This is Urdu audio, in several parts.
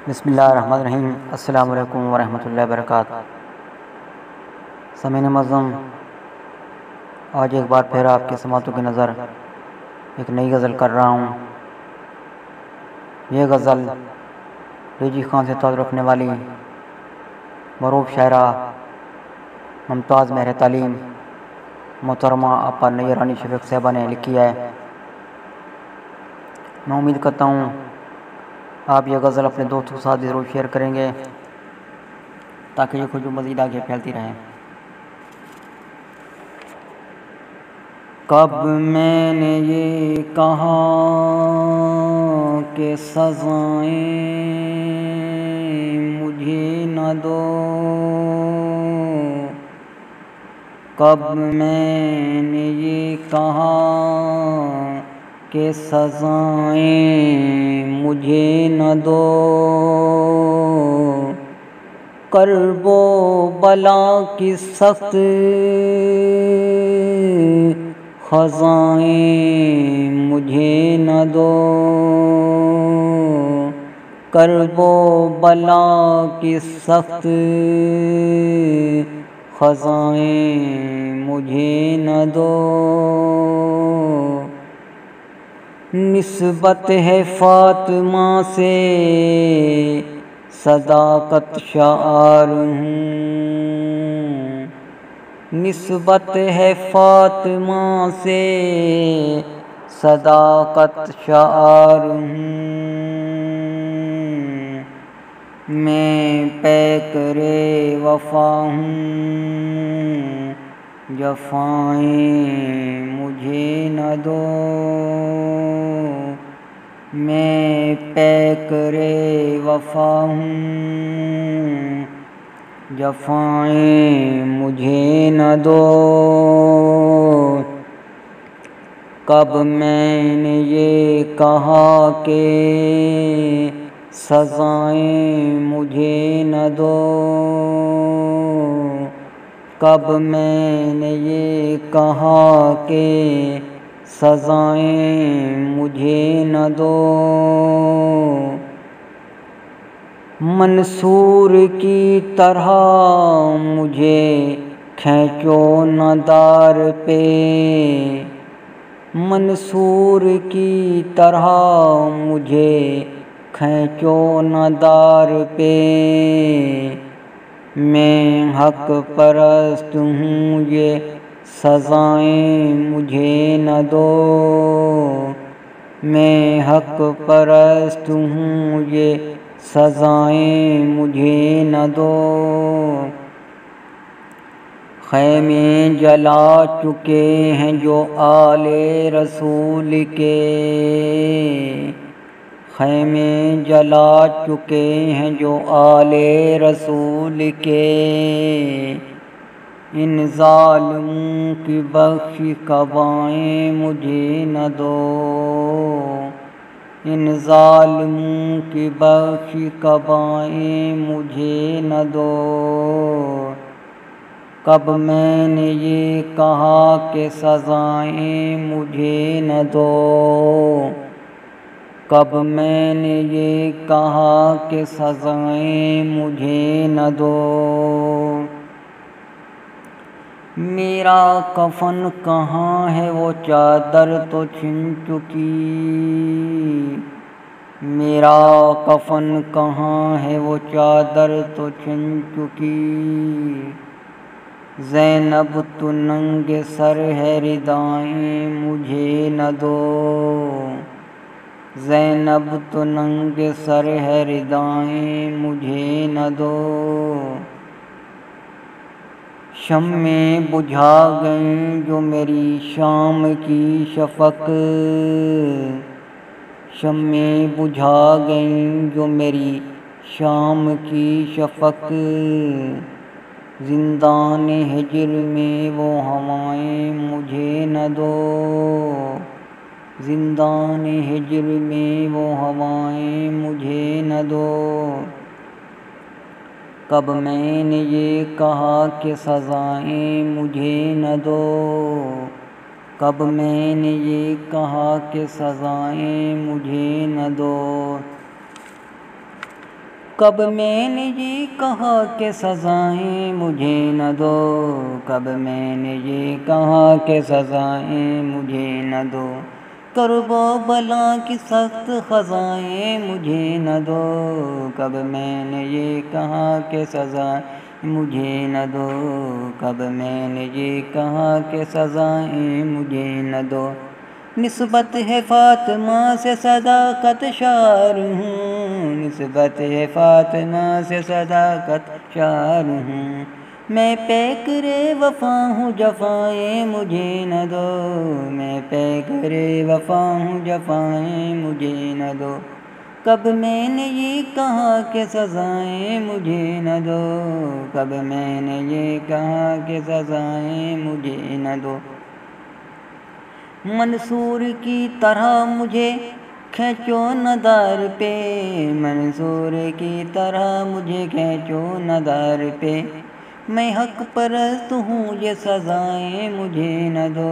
بسم اللہ الرحمن الرحیم۔ السلام علیکم ورحمۃ اللہ وبرکاتہ۔ سامعین معظم، آج ایک بار پھر آپ کے سماعتوں کی نظر ایک نئی غزل کر رہا ہوں۔ یہ غزل ریجی خان سے تعلق رکھنے والی معروف شاعرہ ممتاز مہر تعلیم محترمہ آپا نیر رانی شفیق صاحبہ نے لکھی ہے۔ میں امید کرتا ہوں آپ یہ غزل اپنے دوستوں کے ساتھ ضرور شیئر کریں گے تاکہ یہ خوشبو مزید آگے پھیلتی رہے۔ کب میں نے یہ کہا کہ سزائیں مجھے نہ دو، کب میں نے یہ کہا کہ سزائیں مجھے نہ دو، کرب و بلا کی سخت خزائیں مجھے نہ دو، کرب و بلا کی سخت خزائیں مجھے نہ دو، نسبت ہے فاطمہ سے صداقت شعار ہوں، نسبت ہے فاطمہ سے صداقت شعار ہوں، میں پیکر وفا ہوں، جفائیں مجھے نہ دو، میں پیکر وفا ہوں، جفائیں مجھے نہ دو، کب میں نے یہ کہا کہ سزائیں مجھے نہ دو، کب میں نے یہ کہا کہ سزائیں مجھے نہ دو، منصور کی طرح مجھے کھینچو نہ دار پہ، منصور کی طرح مجھے کھینچو نہ دار پہ، میں حق پرست ہوں یہ سزائیں مجھے نہ دو، میں حق پرست ہوں یہ سزائیں مجھے نہ دو، خیمے جلا چکے ہیں جو آل رسول کے، خیمے جلا چکے ہیں جو آل رسول کے، ان ظالموں کی بخشی قبائیں مجھے نہ دو، ان ظالموں کی بخشی قبائیں مجھے نہ دو، کب میں نے یہ کہا کہ سزائیں مجھے نہ دو، کب میں نے یہ کہا کہ سزائیں مجھے نہ دو، میرا کفن کہاں ہے وہ چادر تو چھن چکی، میرا کفن کہاں ہے وہ چادر تو چھن چکی، زینب تو ننگ سر ہے ردائیں مجھے نہ دو، زینب تو ننگ سر ہے ردائیں مجھے نہ دو، شمعیں بجھا گئیں جو میری شام کی شفق، شمعیں بجھا گئیں جو میری شام کی شفق، زندان ہجر میں وہ ہوائیں مجھے نہ دو، زندان ہجر میں وہ ہوائیں مجھے نہ دو، کب میں نے یہ کہا کہ سزائیں مجھے نہ دو، کب میں نے یہ کہا کہ سزائیں مجھے نہ دو، کب میں نے یہ کہا کہ سزائیں مجھے نہ دو، کب میں نے یہ کہا کہ سزائیں مجھے نہ دو، کرب و بلا کی سخت سزائیں مجھے نہ دو، کب میں نے یہ کہا کہ سزائیں مجھے نہ دو، کب میں نے یہ کہا کہ سزائیں مجھے نہ دو۔ نسبت ہے فاطمہ سے صداقت شعر ہوں، نسبت ہے فاطمہ سے صداقت شعر ہوں، میں پیکرِ وفا ہوں جفائیں مجھے نہ دو، میں پیکرِ وفا ہوں جفائیں مجھے نہ دو، کب میں نے یہ کہا کہ سزائیں مجھے نہ دو، کب میں نے یہ کہا کہ سزائیں مجھے نہ دو۔ منصور کی طرح مجھے کھینچو نہ دار پہ، منصور کی طرح مجھے کھینچو نہ دار پہ، میں حق پرست ہوں یہ سزائیں مجھے نہ دو،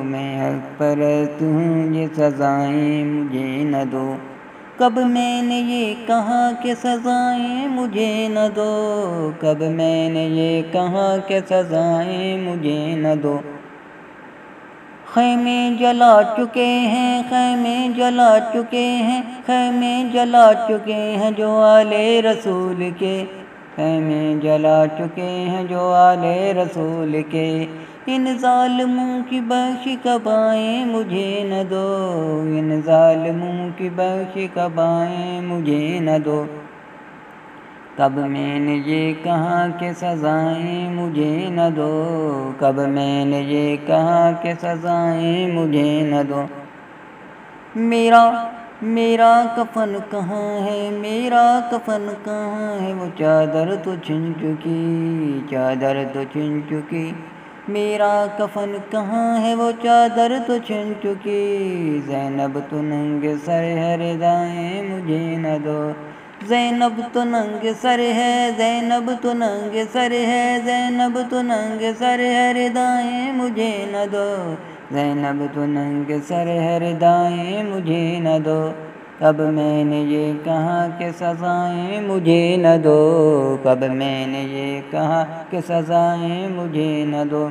میں حق پرست ہوں یہ سزائیں مجھے نہ دو، کب میں نے یہ کہا کہ سزائیں مجھے نہ دو، کب میں نے یہ کہا کہ سزائیں مجھے نہ دو۔ خیمے جلا چکے ہیں، خیمے جلا چکے ہیں، خیمے جلا چکے ہیں جو آلِ رسول کے، خیمے جلا چکے ہیں جو آلِ رسول کے، ان ظالموں کی بخش کبائیں مجھے نہ دو، ان ظالموں کی بخش کبائیں مجھے نہ دو، کب میں نے یہ کہا کہ سزائیں مجھے نہ دو، کب میں نے یہ کہا کہ سزائیں مجھے نہ دو۔ میرا کفن کہاں ہے، میرا کفن کہاں ہے، وہ چادر تو چھن چکی، چادر تو چھن چکی، میرا کفن کہاں ہے، وہ چادر تو چھن چکی، زینب تو ننگ سر ہے ردائیں مجھے نہ دو، زینب تو ننگ سر ہے، زینب تو ننگ سر ہے، زینب تو ننگ سر ہے ردائیں مجھے نہ دو، زینب تو ننگ سر ہے ردائیں مجھے نہ دو، کب میں نے یہ کہا کہ سزائیں مجھے نہ دو، کب میں نے یہ کہا کہ سزائیں مجھے نہ دو۔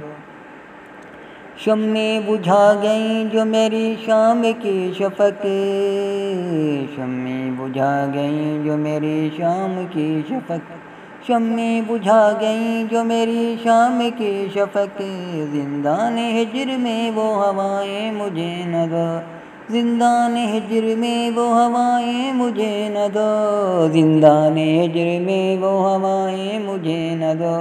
شمعیں بجھا گئیں جو میری شام کی شفق، شمعیں بجھا گئیں جو میری شام کی شفق، شمعیں بجھا گئیں جو میری شام کی شفق، زندان ہجر میں وہ ہوائیں مجھے نہ دو، زندان ہجر میں وہ ہوائیں مجھے نہ دو، زندان ہجر میں وہ ہوائیں مجھے نہ دو،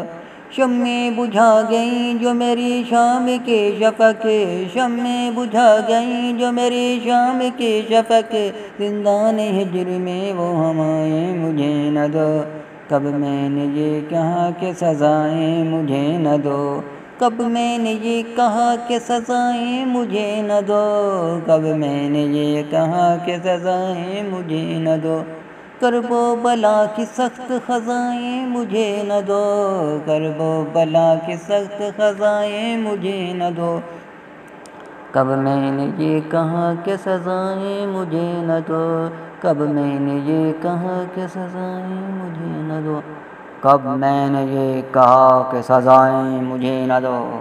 شمعیں بجھا گئیں جو میری شام کی شفق، شمعیں بجھا گئیں جو میری شام کی شفق، زندان ہجر میں وہ ہوائیں مجھے نہ دو، کب میں نے یہ کہا کہ سزائیں مجھے نہ دو، کب میں نے یہ کہا کہ سزائیں مجھے نہ دو، کب میں نے یہ کہا کہ سزائیں مجھے نہ دو، کرب و بلا کی سخت سزائیں مجھے نہ دو، کرب و بلا کی سخت سزائیں مجھے نہ دو، کب میں نے یہ کہا کہ سزائیں مجھے نہ دو، کب میں نے یہ کہا کہ سزائیں مجھے نہ دو، کب میں نے یہ کہا کہ سزائیں مجھے نہ دو،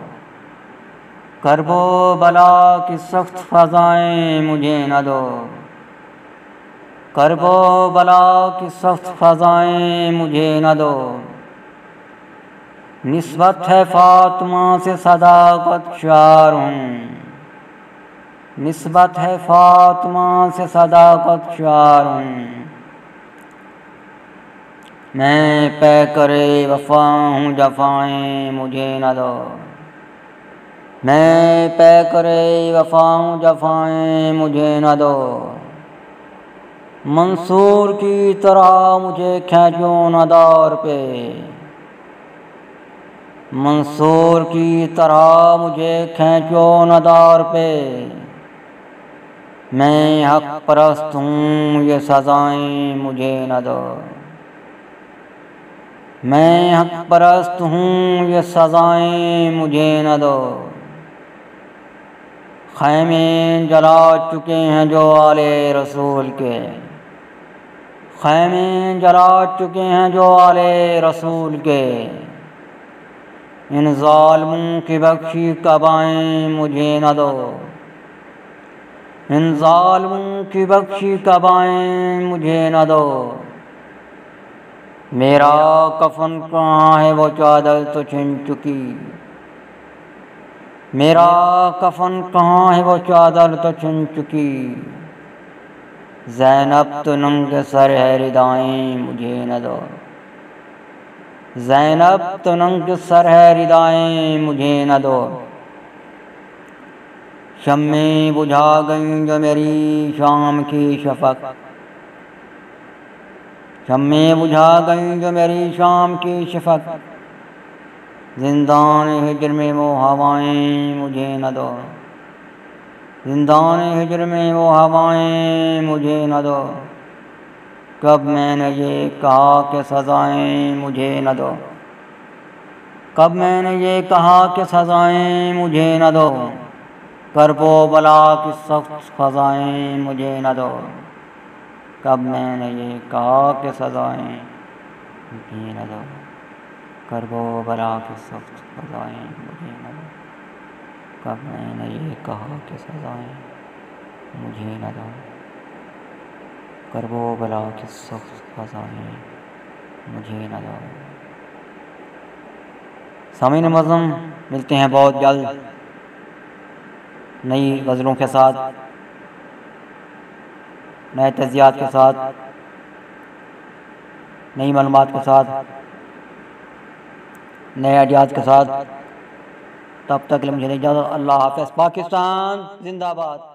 کرب و بلا کی سخت سزائیں مجھے نہ دو، کرب و بلا کی سخت سزائیں مجھے نہ دو، نسبت ہے فاطمہ سے صداقت شعر ہوں، نسبت ہے فاطمہ سے صداقت شعر ہوں، میں پیکرِ وفا ہوں جفائیں مجھے نہ دو، میں پیکرِ وفا ہوں جفائیں مجھے نہ دو، منصور کی طرح مجھے کھینچو نہ دار پہ، منصور کی طرح مجھے کھینچو نہ دار پہ، میں حق پرست ہوں یہ سزائیں مجھے نہ دو، میں حق پرست ہوں یہ سزائیں مجھے نہ دو، خیمے جلا چکے ہیں جو آلِ رسول کے، خیمے جلا چکے ہیں جو آلے رسول کے، ان ظالموں کی بخشی قبائیں مجھے نہ دو، ان ظالموں کی بخشی قبائیں مجھے نہ دو۔ میرا کفن کہاں ہے وہ چادر تو چھن چکی، میرا کفن کہاں ہے وہ چادر تو چھن چکی، زینب تو ننگ سر ہے ردائیں مجھے نہ دو، زینب تو ننگ سر ہے ردائیں مجھے نہ دو۔ شمیں بجھا گئیں جو میری شام کی شفق، شمیں بجھا گئیں جو میری شام کی شفق، زندان ہجر میں وہ ہوائیں مجھے نہ دو، زندان ہجر میں وہ ہوائیں مجھے نہ دو۔ کب میں نے یہ کہا کہ سزائیں مجھے نہ دو، کب میں نے یہ کہا کہ سزائیں مجھے نہ دو، کرب و بلا کی سخت سزائیں مجھے نہ دو، کب میں نے یہ کہا کہ سزائیں مجھے نہ دو، کرب و بلا کی سخت سزائیں مجھے نہ دو، کب میں نے یہ کہا کہ سزائیں مجھے نہ دو، کرب و بلا کی سخت سزائیں مجھے نہ دو۔ سامعین معظم، ملتے ہیں بہت جلد نئی غزلوں کے ساتھ، نئے تجزیات کے ساتھ، نئی معلومات کے ساتھ، نئے آئیڈیاز کے ساتھ۔ تب تک مجھے اجازت، اللہ حافظ۔ پاکستان زندہ باد۔